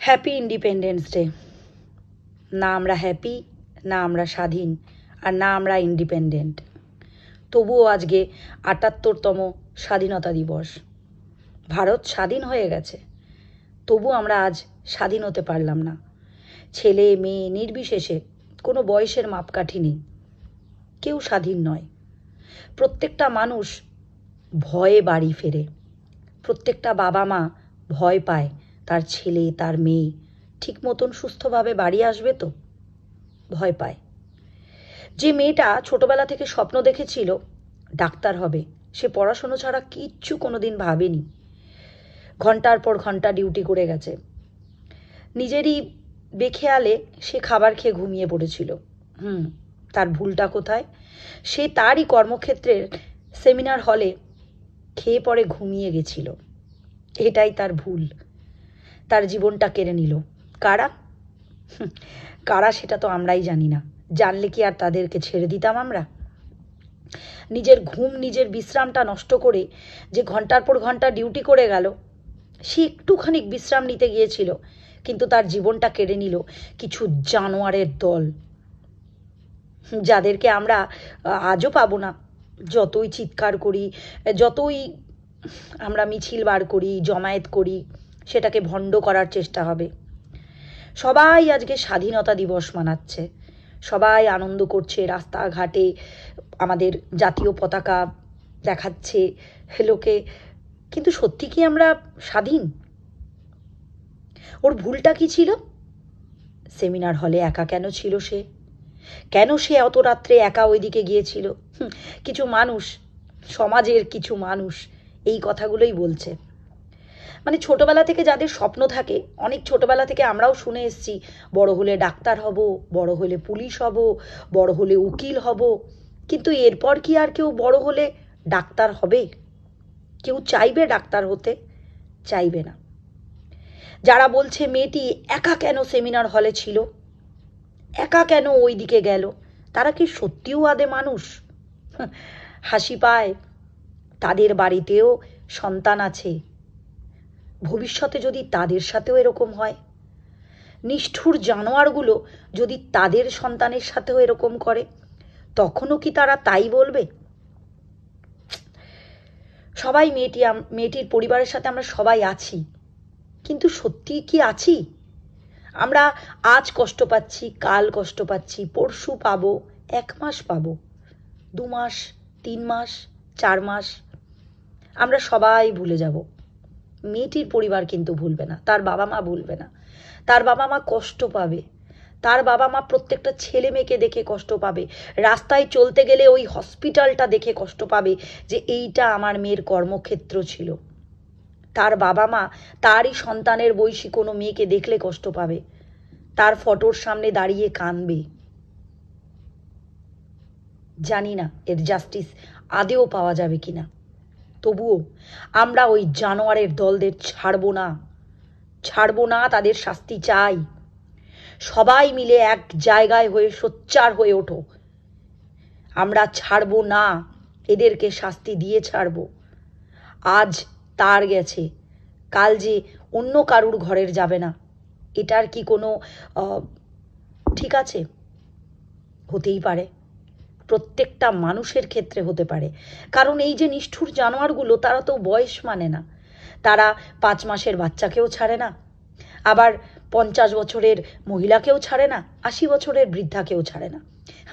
Happy independence day. না আমরা happy, না আমরা স্বাধীন, আর না আমরা ইন্ডিপেন্ডেন্ট। তবুও আজকে ৭৮তম স্বাধীনতা দিবস। ভারত স্বাধীন হয়ে গেছে, তবু আমরা আজ স্বাধীন হতে পারলাম না। ছেলে মেয়ে নির্বিশেষে কোনো বয়সের মাপকাঠি নেই, কেউ স্বাধীন নয়। প্রত্যেকটা মানুষ ভয়ে বাড়ি ফেরে। প্রত্যেকটা বাবা মা ভয় পায় তার ছেলে তার মেয়ে ঠিক মতন সুস্থভাবে বাড়ি আসবে তো, ভয় পায়। যে মেয়েটা ছোটবেলা থেকে স্বপ্ন দেখেছিল ডাক্তার হবে, সে পড়াশুনো ছাড়া কিচ্ছু কোনো দিন ভাবেনি। ঘন্টার পর ঘন্টা ডিউটি করে গেছে। নিজেরই বেখেয়ালে সে খাবার খেয়ে ঘুমিয়ে পড়েছিল। তার ভুলটা কোথায়? সে তারই কর্মক্ষেত্রের সেমিনার হলে খেয়ে পরে ঘুমিয়ে গেছিল। এটাই তার ভুল। তার জীবনটা কেড়ে নিল কারা? কারা সেটা তো আমরাই জানি না। জানলে কি আর তাদেরকে ছেড়ে দিতাম আমরা? নিজের ঘুম, নিজের বিশ্রামটা নষ্ট করে যে ঘন্টার পর ঘন্টা ডিউটি করে গেল, সে একটুখানি বিশ্রাম নিতে গিয়েছিল, কিন্তু তার জীবনটা কেড়ে নিল কিছু জানোয়ারের দল, যাদেরকে আমরা আজও পাবো না। যতই চিৎকার করি, যতই আমরা মিছিল বার করি, জমায়েত করি, সেটাকে ভণ্ড করার চেষ্টা হবে। সবাই আজকে স্বাধীনতা দিবস মানাচ্ছে, সবাই আনন্দ করছে, রাস্তাঘাটে আমাদের জাতীয় পতাকা দেখাচ্ছে লোকে, কিন্তু সত্যি কি আমরা স্বাধীন? ওর ভুলটা কি ছিল? সেমিনার হলে একা কেন ছিল সে? কেন সে অত রাত্রে একা ওইদিকে গিয়েছিল? কিছু মানুষ, সমাজের কিছু মানুষ এই কথাগুলোই বলছে। মানে ছোটবেলা থেকে যাদের স্বপ্ন থাকে, অনেক ছোটবেলা থেকে আমরাও শুনে এসেছি, বড় হলে ডাক্তার হব, বড় হলে পুলিশ হব, বড় হলে উকিল হব। কিন্তু এরপর কি আর কেউ বড় হলে ডাক্তার হবে? কেউ চাইবে ডাক্তার হতে? চাইবে না। যারা বলছে মেয়েটি একা কেন সেমিনার হলে ছিল, একা কেন ওই দিকে গেল, তারা কি সত্যিও আদে মানুষ? হাসি পায়। তাদের বাড়িতেও সন্তান আছে। ভবিষ্যতে যদি তাদের সাথেও এরকম হয়, নিষ্ঠুর জানোয়ারগুলো যদি তাদের সন্তানের সাথেও এরকম করে, তখনও কি তারা তাই বলবে? সবাই মেয়েটির পরিবারের সাথে আমরা সবাই আছি, কিন্তু সত্যি কি আছি? আমরা আজ কষ্ট পাচ্ছি, কাল কষ্ট পাচ্ছি, পরশু পাবো, 1 মাস পাবো, 2 মাস, 3 মাস, 4 মাস, আমরা সবাই ভুলে যাব। মেয়েটির পরিবার কিন্তু ভুলবে না, তার বাবা মা ভুলবে না। তার বাবা মা কষ্ট পাবে, তার বাবা মা প্রত্যেকটা ছেলে মেয়েকে দেখে কষ্ট পাবে, রাস্তায় চলতে গেলে ওই হসপিটালটা দেখে কষ্ট পাবে যে এইটা আমার মেয়ের কর্মক্ষেত্র ছিল। তার বাবা মা তারই সন্তানের বয়সী কোনো মেয়েকে দেখলে কষ্ট পাবে, তার ফটোর সামনে দাঁড়িয়ে কাঁদবে। জানি না এর জাস্টিস আদেও পাওয়া যাবে কিনা, তবুও আমরা ওই জানোয়ারের দলদের ছাড়বো না, ছাড়বো না। তাদের শাস্তি চাই। সবাই মিলে এক জায়গায় হয়ে সোচ্চার হয়ে ওঠো। আমরা ছাড়বো না, এদেরকে শাস্তি দিয়ে ছাড়বো। আজ তার গেছে, কাল যে অন্য কারুর ঘরের যাবে না, এটার কি কোনো ঠিক আছে? হতেই পারে, প্রত্যেকটা মানুষের ক্ষেত্রে হতে পারে। কারণ এই যে নিষ্ঠুর জানোয়ারগুলো, তারা তো বয়স মানে না। তারা 5 মাসের বাচ্চাকেও ছাড়ে না, আবার 50 বছরের মহিলাকেও ছাড়ে না, 80 বছরের বৃদ্ধাকেও ছাড়ে না।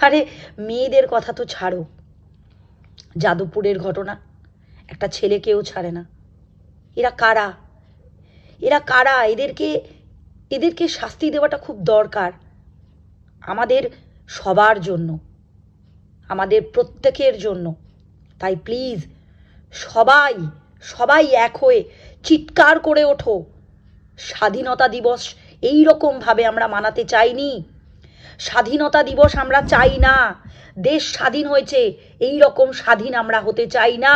আরে মেয়েদের কথা তো ছাড়ো, যাদবপুরের ঘটনা, একটা ছেলেকেও ছাড়ে না। এরা কারা? এরা কারা? এদেরকে শাস্তি দেওয়াটা খুব দরকার আমাদের সবার জন্য, আমাদের প্রত্যেকের জন্য। তাই প্লিজ সবাই সবাই এক হয়ে চিৎকার করে ওঠো। স্বাধীনতা দিবস এই রকমভাবে আমরা মানাতে চাইনি। স্বাধীনতা দিবস আমরা চাই না। দেশ স্বাধীন হয়েছে, এই রকম স্বাধীন আমরা হতে চাই না।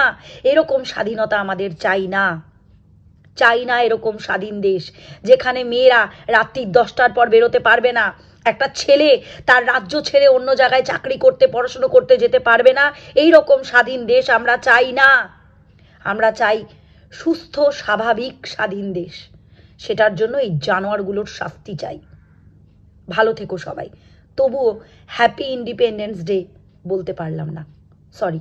এরকম স্বাধীনতা আমাদের চাই না। চাই না এরকম স্বাধীন দেশ যেখানে মেয়েরা রাত্রি 10টার পর বেরোতে পারবে না, একটা ছেলে তার রাজ্য ছেড়ে অন্য জায়গায় চাকরি করতে, পড়াশুনো করতে যেতে পারবে না। এই রকম স্বাধীন দেশ আমরা চাই না। আমরা চাই সুস্থ স্বাভাবিক স্বাধীন দেশ, সেটার জন্য এই জানোয়ারগুলোর শাস্তি চাই। ভালো থেকো সবাই। তবুও হ্যাপি ইন্ডিপেন্ডেন্স ডে বলতে পারলাম না, সরি।